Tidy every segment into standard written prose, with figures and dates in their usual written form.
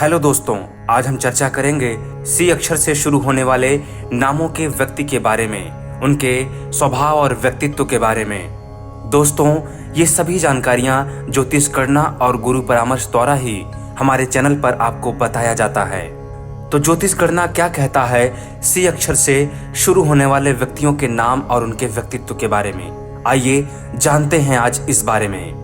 Hello दोस्तों, आज हम चर्चा करेंगे सी अक्षर से शुरू होने वाले नामों के व्यक्ति के बारे में, उनके स्वभाव और व्यक्तित्व के बारे में। दोस्तों, ये सभी जानकारियां ज्योतिष गणना और गुरु परामर्श द्वारा ही हमारे चैनल पर आपको बताया जाता है। तो ज्योतिष गणना क्या कहता है सी अक्षर से शुरू होने वाले व्यक्तियों के नाम और उनके व्यक्तित्व के बारे में, आइए जानते हैं आज इस बारे में।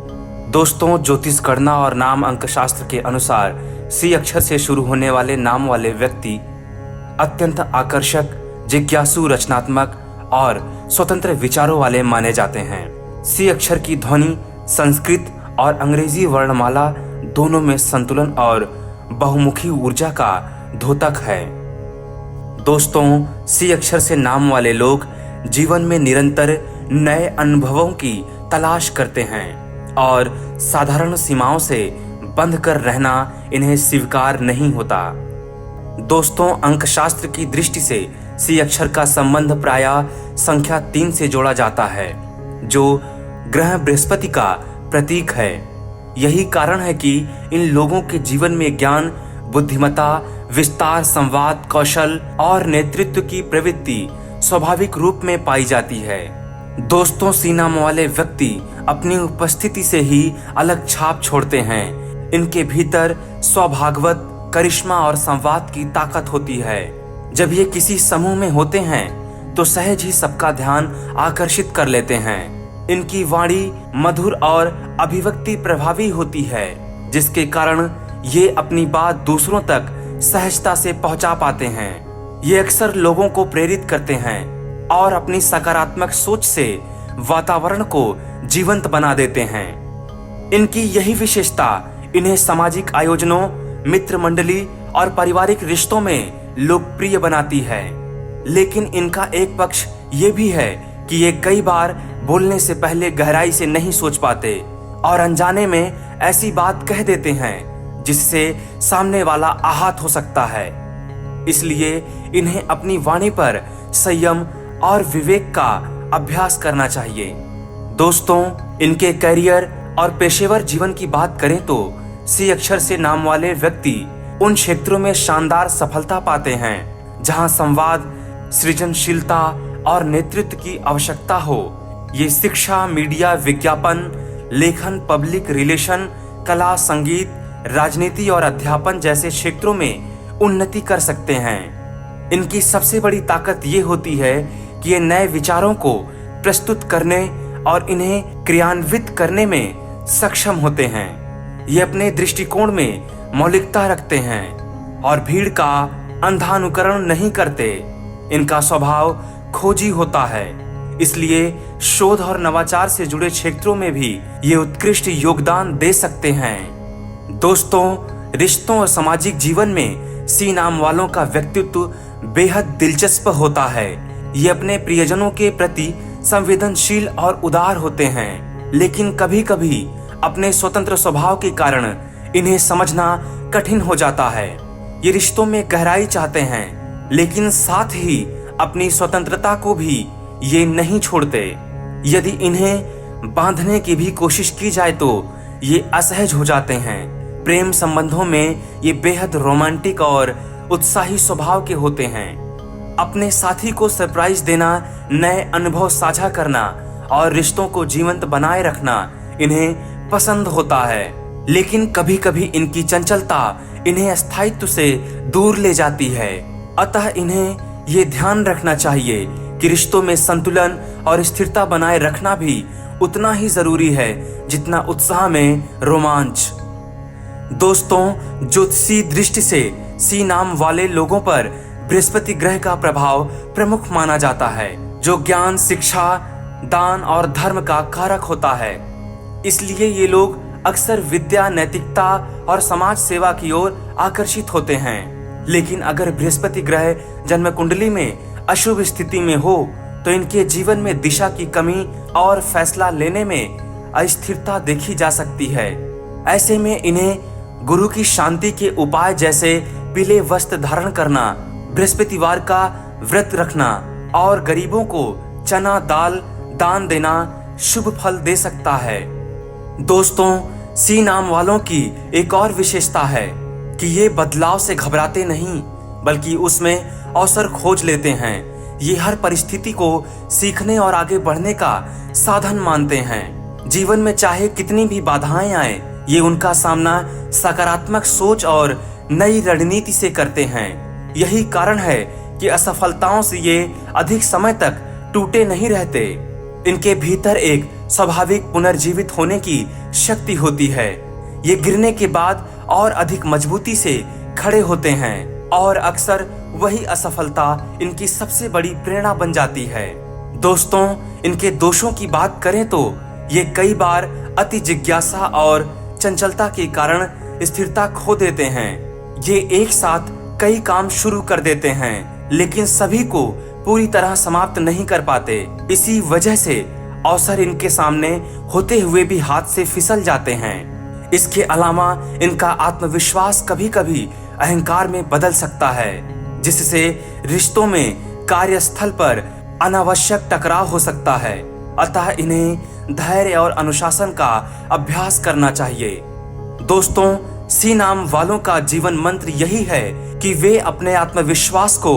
दोस्तों, ज्योतिष गणना और नाम अंकशास्त्र के अनुसार सी अक्षर से शुरू होने वाले नाम वाले व्यक्ति अत्यंत आकर्षक, जिज्ञासु, रचनात्मक और स्वतंत्र विचारों वाले माने जाते हैं। सी अक्षर की ध्वनि संस्कृत और अंग्रेजी वर्णमाला दोनों में संतुलन और बहुमुखी ऊर्जा का द्योतक है। दोस्तों, सी अक्षर से नाम वाले लोग जीवन में निरंतर नए अनुभवों की तलाश करते हैं और साधारण सीमाओं से बंध कर रहना इन्हें स्वीकार नहीं होता। दोस्तों, अंकशास्त्र की दृष्टि से सी अक्षर का संबंध प्रायः संख्या 3 से जोड़ा जाता है, जो ग्रह बृहस्पति का प्रतीक है। यही कारण है कि इन लोगों के जीवन में ज्ञान, बुद्धिमत्ता, विस्तार, संवाद, कौशल और नेतृत्व की प्रवृत्ति स्वाभाविक रूप में पाई जाती है। दोस्तों, सी नाम वाले व्यक्ति अपनी उपस्थिति से ही अलग छाप छोड़ते हैं। इनके भीतर स्वभागवत, करिश्मा और संवाद की ताकत होती है। जब ये किसी समूह में होते हैं तो सहज ही सबका ध्यान आकर्षित कर लेते हैं। इनकी वाणी मधुर और अभिव्यक्ति प्रभावी होती है, जिसके कारण ये अपनी बात दूसरों तक सहजता से पहुंचा पाते हैं। ये अक्सर लोगों को प्रेरित करते हैं और अपनी सकारात्मक सोच से वातावरण को जीवंत बना देते हैं। इनकी यही विशेषता इन्हें सामाजिक आयोजनों, मित्र मंडली और पारिवारिक रिश्तों में लोकप्रिय बनाती है। लेकिन इनका एक पक्ष ये भी है कि ये कई बार बोलने से पहले गहराई से नहीं सोच पाते और अनजाने में ऐसी बात कह देते हैं जिससे सामने वाला आहत हो सकता है। इसलिए इन्हें अपनी वाणी पर संयम और विवेक का अभ्यास करना चाहिए। दोस्तों, इनके करियर और पेशेवर जीवन की बात करें तो सी अक्षर से नाम वाले व्यक्ति उन क्षेत्रों में शानदार सफलता पाते हैं जहां संवाद, सृजनशीलता और नेतृत्व की आवश्यकता हो। ये शिक्षा, मीडिया, विज्ञापन, लेखन, पब्लिक रिलेशन, कला, संगीत, राजनीति और अध्यापन जैसे क्षेत्रों में उन्नति कर सकते हैं। इनकी सबसे बड़ी ताकत ये होती है कि ये नए विचारों को प्रस्तुत करने और इन्हें क्रियान्वित करने में सक्षम होते हैं। ये अपने दृष्टिकोण में मौलिकता रखते हैं और भीड़ का अंधानुकरण नहीं करते। इनका स्वभाव खोजी होता है, इसलिए शोध और नवाचार से जुड़े क्षेत्रों में भी ये उत्कृष्ट योगदान दे सकते हैं। दोस्तों, रिश्तों और सामाजिक जीवन में सी नाम वालों का व्यक्तित्व बेहद दिलचस्प होता है। ये अपने प्रियजनों के प्रति संवेदनशील और उदार होते हैं, लेकिन कभी कभी अपने स्वतंत्र स्वभाव के कारण इन्हें समझना कठिन हो जाता है। ये रिश्तों में गहराई चाहते हैं, लेकिन साथ ही अपनी स्वतंत्रता को भी ये नहीं छोड़ते। यदि इन्हें बांधने की भी कोशिश की जाए तो ये असहज हो जाते हैं। प्रेम संबंधों में ये बेहद रोमांटिक और उत्साही स्वभाव के होते हैं। अपने साथी को सरप्राइज देना, नए अनुभव साझा करना और रिश्तों को जीवंत बनाए रखना इन्हें पसंद होता है। लेकिन कभी कभी इनकी चंचलता इन्हें स्थायित्व से दूर ले जाती है। अतः इन्हें ये ध्यान रखना चाहिए कि रिश्तों में संतुलन और स्थिरता बनाए रखना भी उतना ही जरूरी है जितना उत्साह में रोमांच। दोस्तों, ज्योतिषीय दृष्टि से सी नाम वाले लोगों पर बृहस्पति ग्रह का प्रभाव प्रमुख माना जाता है, जो ज्ञान, शिक्षा, दान और धर्म का कारक होता है। इसलिए ये लोग अक्सर विद्या, नैतिकता और समाज सेवा की ओर आकर्षित होते हैं। लेकिन अगर बृहस्पति ग्रह जन्म कुंडली में अशुभ स्थिति में हो तो इनके जीवन में दिशा की कमी और फैसला लेने में अस्थिरता देखी जा सकती है। ऐसे में इन्हें गुरु की शांति के उपाय जैसे पीले वस्त्र धारण करना, बृहस्पतिवार का व्रत रखना और गरीबों को चना दाल दान देना शुभ फल दे सकता है। दोस्तों, सी नाम वालों की एक और विशेषता है कि ये बदलाव से घबराते नहीं, बल्कि उसमें अवसर खोज लेते हैं। ये हर परिस्थिति को सीखने और आगे बढ़ने का साधन मानते हैं। जीवन में चाहे कितनी भी बाधाएं आए, ये उनका सामना सकारात्मक सोच और नई रणनीति से करते हैं। यही कारण है कि असफलताओं से ये अधिक समय तक टूटे नहीं रहते। इनके भीतर एक स्वाभाविक पुनर्जीवित होने की शक्ति होती है। ये गिरने के बाद और अधिक मजबूती से खड़े होते हैं और अक्सर वही असफलता इनकी सबसे बड़ी प्रेरणा बन जाती है। दोस्तों, इनके दोषों की बात करें तो ये कई बार अति जिज्ञासा और चंचलता के कारण स्थिरता खो देते हैं। ये एक साथ कई काम शुरू कर देते हैं, लेकिन सभी को पूरी तरह समाप्त नहीं कर पाते। इसी वजह से अवसर इनके सामने होते हुए भी हाथ से फिसल जाते हैं। इसके अलावा इनका आत्मविश्वास कभी कभी अहंकार में बदल सकता है, जिससे रिश्तों में कार्यस्थल पर अनावश्यक टकराव हो सकता है। अतः इन्हें धैर्य और अनुशासन का अभ्यास करना चाहिए। दोस्तों, सी नाम वालों का जीवन मंत्र यही है कि वे अपने आत्मविश्वास को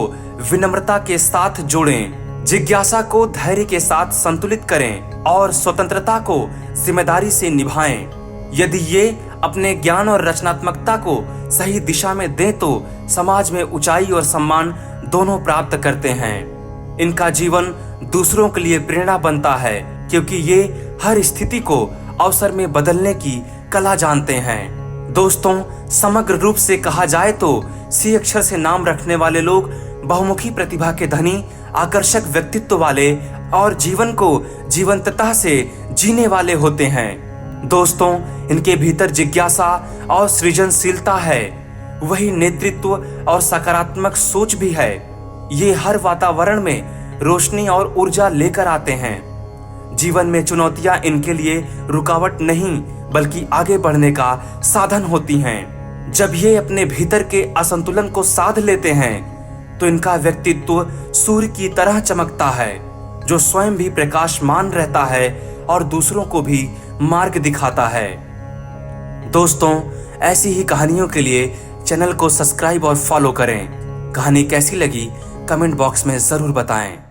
विनम्रता के साथ जोड़ें, जिज्ञासा को धैर्य के साथ संतुलित करें और स्वतंत्रता को जिम्मेदारी से निभाएं। यदि ये अपने ज्ञान और रचनात्मकता को सही दिशा में दें तो समाज में ऊंचाई और सम्मान दोनों प्राप्त करते हैं। इनका जीवन दूसरों के लिए प्रेरणा बनता है, क्योंकि ये हर स्थिति को अवसर में बदलने की कला जानते हैं। दोस्तों, समग्र रूप से कहा जाए तो सी अक्षर से नाम रखने वाले लोग बहुमुखी प्रतिभा के धनी, आकर्षक व्यक्तित्व वाले और जीवन को जीवंतता से जीने वाले होते हैं। दोस्तों, इनके भीतर जिज्ञासा और सृजनशीलता है, वही नेतृत्व और सकारात्मक सोच भी है। ये हर वातावरण में रोशनी और ऊर्जा लेकर आते हैं। जीवन में चुनौतियां इनके लिए रुकावट नहीं, बल्कि आगे बढ़ने का साधन होती हैं। जब ये अपने भीतर के असंतुलन को साध लेते हैं तो इनका व्यक्तित्व सूर्य की तरह चमकता है, जो स्वयं भी प्रकाशमान रहता है और दूसरों को भी मार्ग दिखाता है। दोस्तों, ऐसी ही कहानियों के लिए चैनल को सब्सक्राइब और फॉलो करें। कहानी कैसी लगी कमेंट बॉक्स में जरूर बताएं।